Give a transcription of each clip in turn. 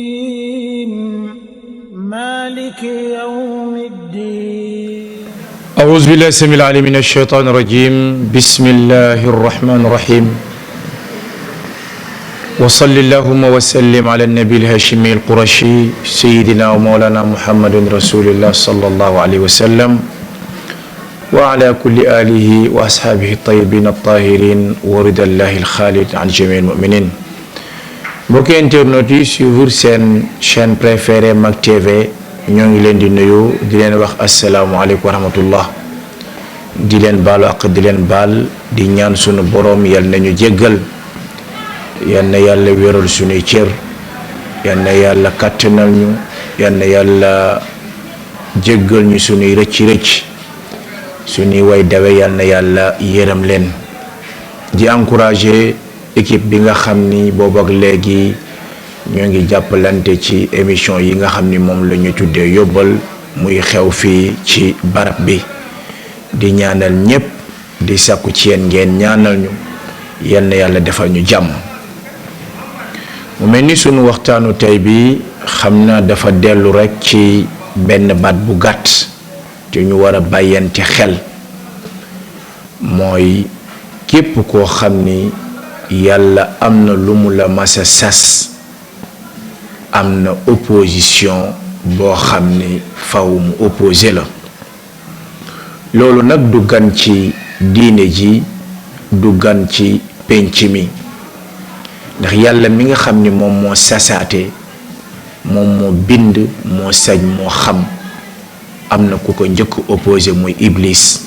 الرحيم مالك يوم الدين أعوذ بالله السميع العليم من الشيطان الرجيم بسم الله الرحمن الرحيم وصل اللهم وسلم على النبي الهاشمي القرشي سيدنا ومولانا محمد رسول الله صلى الله عليه وسلم وعلى كل آله وأصحابه الطيبين الطاهرين ورضا الله الخالد عن جميع المؤمنين. mbokki internautes yi suivre seen chaîne préférée Mak TV ñoo ngi leen di nuyu di leen wax asalaamaaleykum wa rahmatullah di leen baalu ak di leen baal di ñaan sunu boroom yal nañu jéggal yal na yàlla wéral sunuy cër yal na yàlla kàttanal ñu yal na yàlla jéggal ñu sunuy rëcc sunuy way dawe yal na yàlla yërëm leen di encourager équipe bi nga xam ni boobu ak léegi ñoo ngi jàppalante ci émission yi nga xam ni moom la ñu tuddee yóbbal muy xew fii ci barab bi di ñaanal ñépp di sàkku ci yéen ngeen ñaanal ñu yal na yàlla defal ñu jàmm. mu mel ni sunu waxtaanu tey bi xam na dafa dellu rekk ci benn baat bu gàtt te ñu war a bàyyante xel mooy képp koo xam ni yàlla am na lu mu la masa sas am na opposition boo xam ni faw mu opposé la loolu nag du gan ci diine ji du gan ci penc mi ndax yàlla mi nga xam ni moom moo sasaate moom moo bind moo sañ moo xam am na ku ko njëkk opposé muy Iblis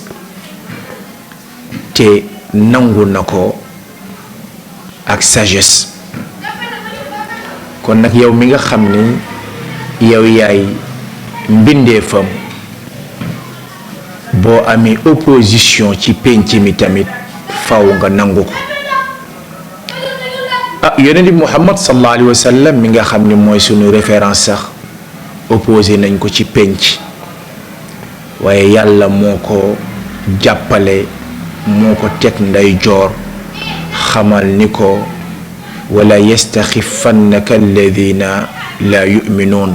te nangu na ko ak sagesse kon nag yow mi nga xam ni yow yaay mbindeefam boo amee opposition ci penc mi tamit faw nga nangu ko yonent bi Muhammad sallallahu alayhi wa sallam mi nga xam ni mooy sunu référence sax opposé nañ ko ci penc waaye yàlla moo ko jàppale moo ko teg ndeyjoor xamal ni ko wala yastaxifannaka alladina la yuminuun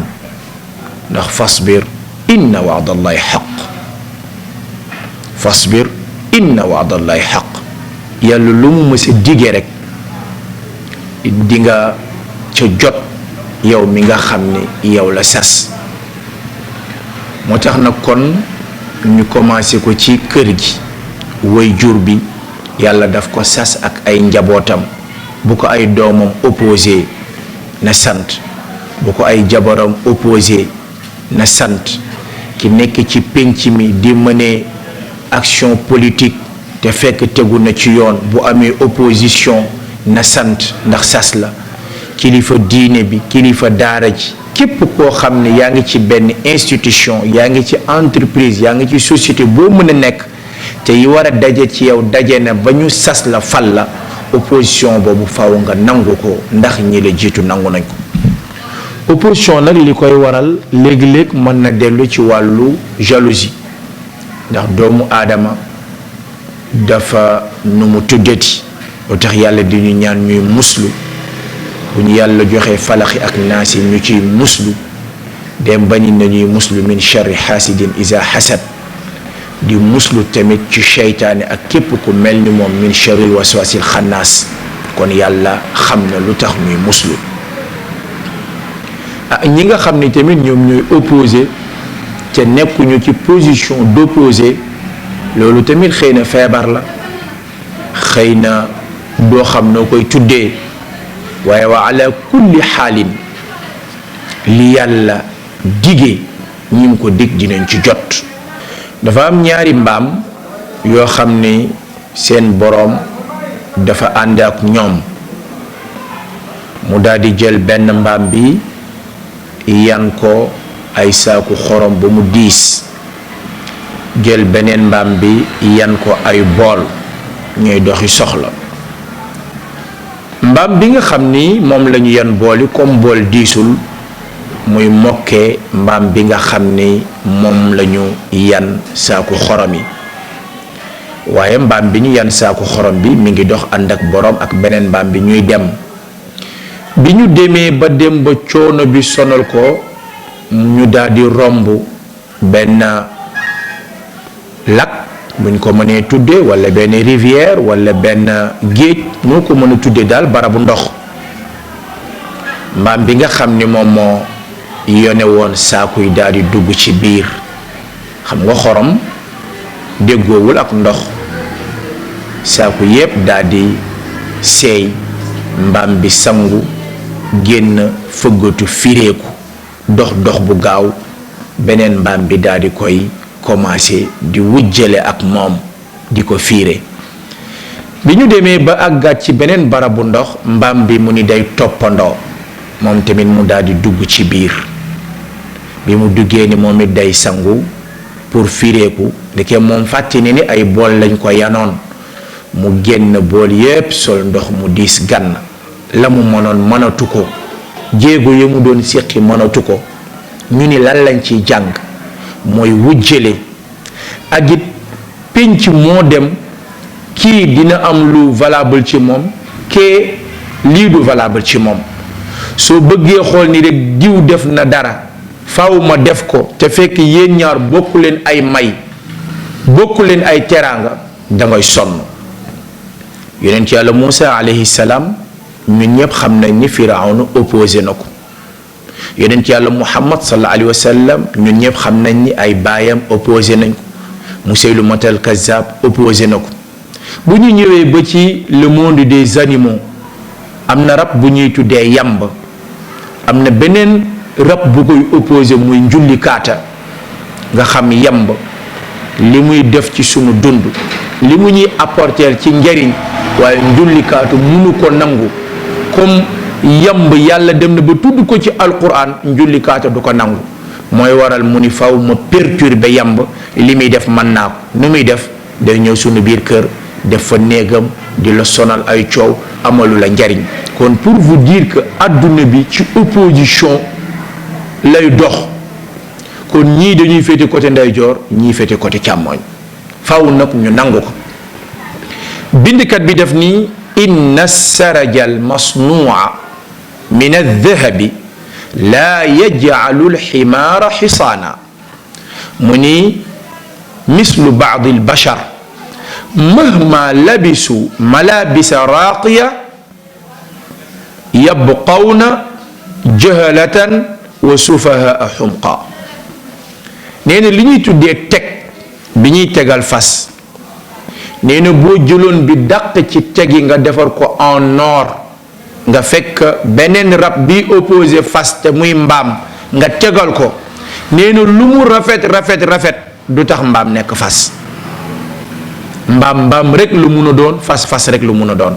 ndax fasbir inna waadallahi xaq fasbir inna waadallahi xaq yàlla lu mu mës a dige rek di nga ca jot yow mi nga xam ni yow la sas moo tax nag kon ñu commencé ko ci kër gi way jur bi yàlla daf ko sas ak ay njabootam bu ko ay doomam opposé na sant bu ko ay jabaram opposé na sant ki nekk ci penc mi di mener action politique te fekk tegu na ci yoon bu amee opposition na sant ndax sas la kilifa diine bi kilifa daara ji képp koo xam ne yaa ngi ci benn institution yaa ngi ci entreprise yaa ngi ci société boo mën a nekk te yi war a daje ci yow daje na ba ñu sas la fal la opposition boobu faw nga nangu ko ndax ñi la jiitu nangu nañ ko opposition nag li koy waral léegi-léeg mën na dellu ci wàllu jalousie ndax doomu aadama dafa nu mu tuddati lu tax yàlla di ñu ñaan ñuy muslu bu ñu yàlla joxee falaxi ak naasi ñu ciy muslu dem bañi nañuy muslu min charri xaasidin isa xasad di muslu tamit ci seytaane ak képp ku mel ni moom min charril waswasil xannaas kon yàlla xam na lu tax ñuy muslu ñi nga xam ni tamit ñoom ñooy opposé te nekkuñu ci position d'opposé loolu tamit xëy na feebar la xëy na doo xam noo koy tuddee waaye wa ala kulli xaalin li yàlla dige ñi ngi ko dig dinañ ci jot dafa am ñaari mbaam yoo xam ni seen boroom dafa ànd ak ñoom mu daldi jël benn mbaam bi yan ko ay saaku xorom ba mu diis jël beneen mbaam bi yan ko ay bool ñooy doxi soxla mbaam bi nga xam ni moom lañu yan booli comme bool diisul muy mokkee mbaam bi nga xam ni moom lañu yan saaku xorom yi waaye mbaam bi ñu yan saaku xorom bi mi ngi dox ànd ak boroom ak beneen mbaam bi ñuy dem bi ñu demee ba dem ba coono bi sonal ko ñu daldi romb benn lac buñ ko mënee tudde walla benn rivière walla benn géej noo ko mën a tudde daal barabu ndox. mbaam bi nga xam ni moom moo yone woon saaku yi daldi dugg ci biir. xam nga xorom déggoowul ak ndox, saaku yépp daldi seey, mbaam bi sangu génn fëggatu fireeku dox dox bu gaaw, beneen mbaam bi daldi koy commencé di wujjale ak moom di ko fiire. bi ñu demee ba àggaat ci beneen barabu ndox, mbaam bi mu ni day toppandoo moom tamit mu daldi dugg ci biir. bi mu duggee ni moom it day sangu pour fireeku, ndeke moom fàtte ni ay bool lañ ko yanoon, mu génn bool yépp sol ndox mu diis gann. la mu mënoon mënatu ko, jéego yi mu doon séqi mënatu ko. ñu ni lan lañ ciy jàng mooy wujjale ak it pénc moo dem kii dina am lu valable ci moom, kee lii du valable ci moom. soo bëggee xool ni rek diw def na dara faaw ma def ko, te fekk yéen ñaar bokku leen ay may, bokku leen ay teraanga, dangay sonn. yonent yàlla Muusa alayhi salaam ñun ñëpp xam nañ ni Firawna opposé na ko. yonent yàlla Muhammad sallallahu alayhi wa sallam ñun ñëpp xam nañ ni ay baayam opposé nañ ko. Musaylimatal Kazzab opposé na ko. bu ñu ñëwee ba ci le monde des animaux, am na rab bu ñuy tuddee yamb, am na beneen rab bu koy opposé muy njullikaata. nga xam yamb li muy def ci sunu dund, li mu ñuy apporter ci njariñ, waaye njullikaatu munu ko nangu. comme yamb yàlla dem na ba tudd ko ci alquran, njullikaata du ko nangu. mooy waral mu ni faw ma perturber yamb, li muy def mën naa ko. nu muy def day ñëw sunu biir kër def fa néegam di la sonal ay coow, amalu la njariñ. kon pour vous dire que adduna bi ci opposition lay dox. kon ñii dañuy féete côté ndeyjoor, ñii féete côté càmmooñ. faw nag ñu nangu ko. bindkat bi def nii inna saraja al masnuuca min aldahabi laa yajcalu alximaara xisaana. mu ni mislu bacdi albashar mahma labisu malabisa raaqiya yabqawna jahalatan wa sufahaa xumqa. nee na li ñuy tuddee teg bi ñuy tegal fas, nee na boo jëloon bi dàq ci tegi nga defar ko en or, nga fekk beneen rab bi opposé fas te muy mbaam nga tegal ko, nee na lu mu rafet rafet rafet du tax mbaam nekk fas. mbaam rek lu mun a doon, fas rek lu mun a doon.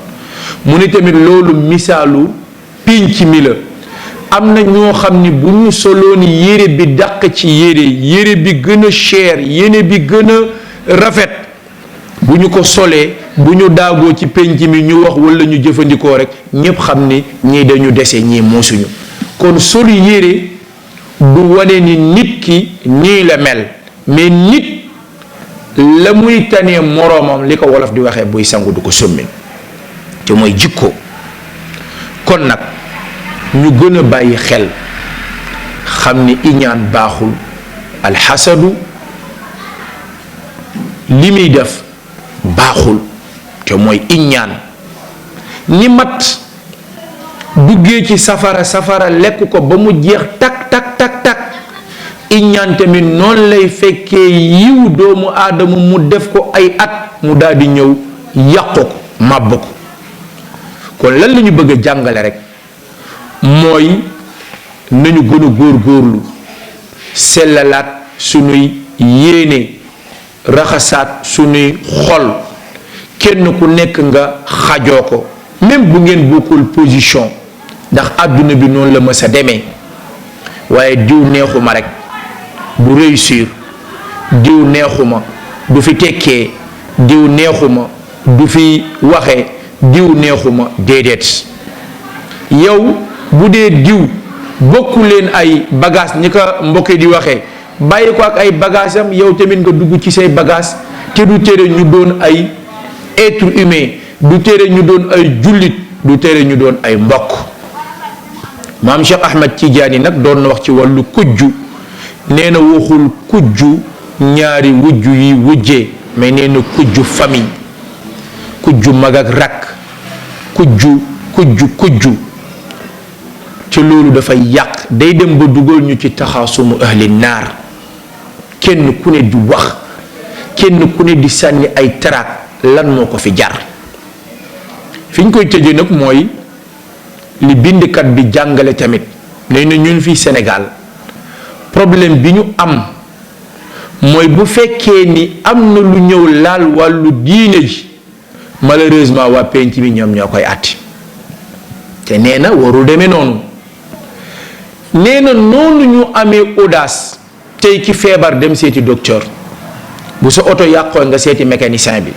mu ni tamit loolu misaalu pénc mi la. am na ñoo xam ni bu ñu soloon yére bi dàq ci yére bi gën a cher, yére bi gën a rafet, bu ñu ko solee, bu ñu daagoo ci pénc mi ñu wax walla ñu jëfandikoo rek ñépp xam ni ñii dañu dese, ñii moosuñu. kon solu yére du wane ni nit ki nii la mel, mais nit la muy tanee moroomam, li ko wolof di waxee buy sangu du ko summi, te mooy jikko. kon nag ñu gën a bàyyi xel, xam ni iñaan baaxul. alxasadu li muy def baaxul, te mooy iñaan. ni mat duggee ci safara lekk ko ba mu jeex tak tak tak tak, iñaan tamit noonu lay fekkee yiw doomu aadama mu def ko ay at mu daal di ñëw yàq ko, màbb ko. kon lan la ñu bëgg a jàngale rek mooy nañu gën a góorgóorlu, sellalaat sunuy yéene, raxasaat sunuy xol. kenn ku nekk nga xajoo ko, même bu ngeen bokkul position, ndax àdduna bi noonu la mës a demee. waaye diw neexuma rek bu réussir, diw neexuma du fi tekkee, diw neexuma du fi waxe, diw neexuma déedéet. yow bu dee diw bokku leen ay bagage, ñi ko mbokk di waxee, bàyyi ko ak ay bagage am, yow tamit nga dugg ci say bagage. te du tere ñu doon ay être humain, du tere ñu doon ay jullit, du tere ñu doon ay mbokk. maam Cheikh Ahmad Tidiane nag doon na wax ci wàllu kujju, nee na waxul kujju ñaari wujju yi wujjee, mais nee na kujju famille, kujju mag ak rakk, kujju ci loolu dafay yàq, day dem ba dugal ñu ci taxaasumu ahli naar, kenn ku ne di wax, kenn ku ne di sànni ay taraak. lan moo ko fi jar? fi ñu koy tëjee nag mooy li bindkat bi jàngale tamit, nee na ñun fii Sénégal problème bi ñu am mooy bu fekkee ni am na lu ñëw laal wàllu diine ji, malheureusement waa penc bi ñoom ñoo koy àtti, te nee na warul demee noonu. nee na noonu ñu amee audace tey ki feebar dem seeti docteur, bu sa oto yàqoo nga seeti mécanicien bi,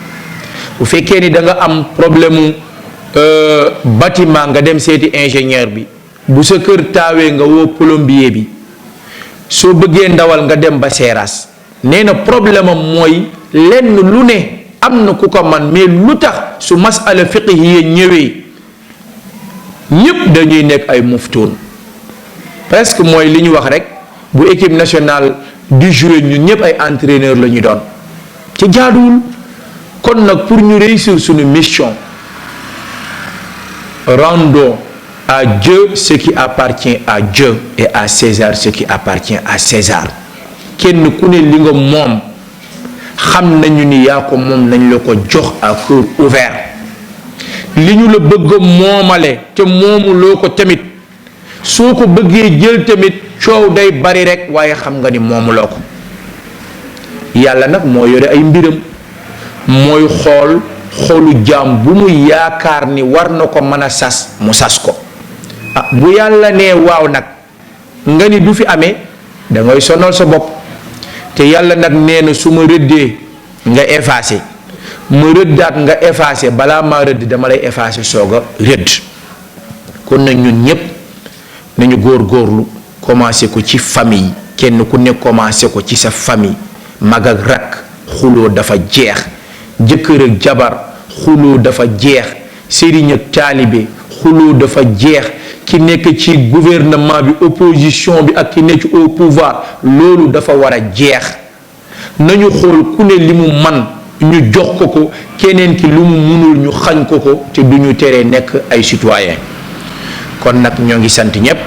bu fekkee ni da nga am problème bâtiment nga dem seeti ingénieur bi, bu sa kër taawee nga woo plombier bi, soo bëggee ndawal nga dem ba seeraas. nee na problème am mooy lenn lu ne am na ku ko man, mais lu tax su masala fiqhiya ñëwee ñépp dañuy nekk ay muftuun? presque mooy li ñu wax rek, bu équipe nationale du jouer ñun ñëpp ay entraîneur la ñu doon, ci jaaduwul. kon nag pour ñu réussir suñu mission, rendons à Dieu ce qui appartient à Dieu et à César ce qui appartient à César. kenn ku ne li nga moom xam nañu ni yaa ko moom, nañ la ko jox à cœur ouvert. li ñu la bëgg moomale te moomuloo ko tamit, soo ko bëggee jël tamit coow day bari rek, waaye xam nga ni moomuloo ko. yàlla nag moo yore ay mbiram, mooy xool xolu jaam bu mu yaakaar ni war na ko mën a sas mu sas ko. bu yàlla nee waaw nag nga ni du fi amee, da ngay sonal sa bopp. te yàlla nag nee na su ma rëddee nga effacé, ma rëddaat nga effacé, balaa maa rëdd dama lay effacé soog a rëdd. kon nag ñun ñépp nañu góorgóorlu, commencé ko ci famille, kenn ku ne commencé ko ci sa famille. mag ak rakk xuloo dafa jeex, jëkkër ak jabar xuloo dafa jeex, sëriñ ak taalibe xuloo dafa jeex, ki nekk ci gouvernement bi, opposition bi, ak ki nekk ci au pouvoir, loolu dafa war a jeex. nañu xool ku ne li mu man ñu jox ko ko, keneen ki lu mu munul ñu xañ ko ko, te du ñu teree nekk ay citoyen. kon nag ñoo ngi sant ñépp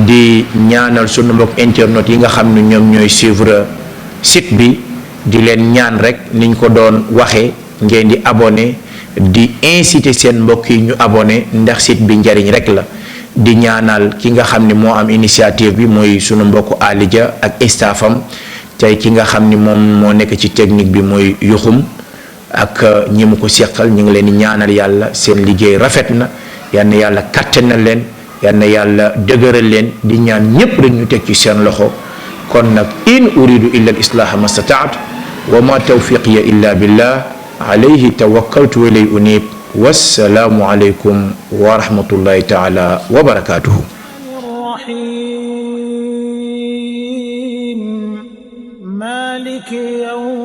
di ñaanal sunu mbokk internet yi nga xam ne ñoom ñooy suivre site bi, di leen ñaan rek niñ ko doon waxee, ngeen di abonné, di inciter seen mbokk yi ñu abonné, ndax site bi njariñ rek la. di ñaanal ki nga xam ni moo am initiative bi mooy sunu mbokk Alija ak staffam, tey ki nga xam ni moom moo nekk ci technique bi mooy yuxum ak ñi mu ko seqal. ñu ngi leen di ñaanal yàlla, seen liggéey rafet na, yal na yàlla kattanal leen, yal na yàlla dëgëral leen. di ñaan ñépp rek ñu teg ci seen loxo. kon nag in uridu illa al islaha ma stataat wa ma tawfiqiya illa billah alayhi tawakkaltu wa ilay unib. wassalaamu alaykum wa rahmatullahi taala wa barakatuhu. مالك يوم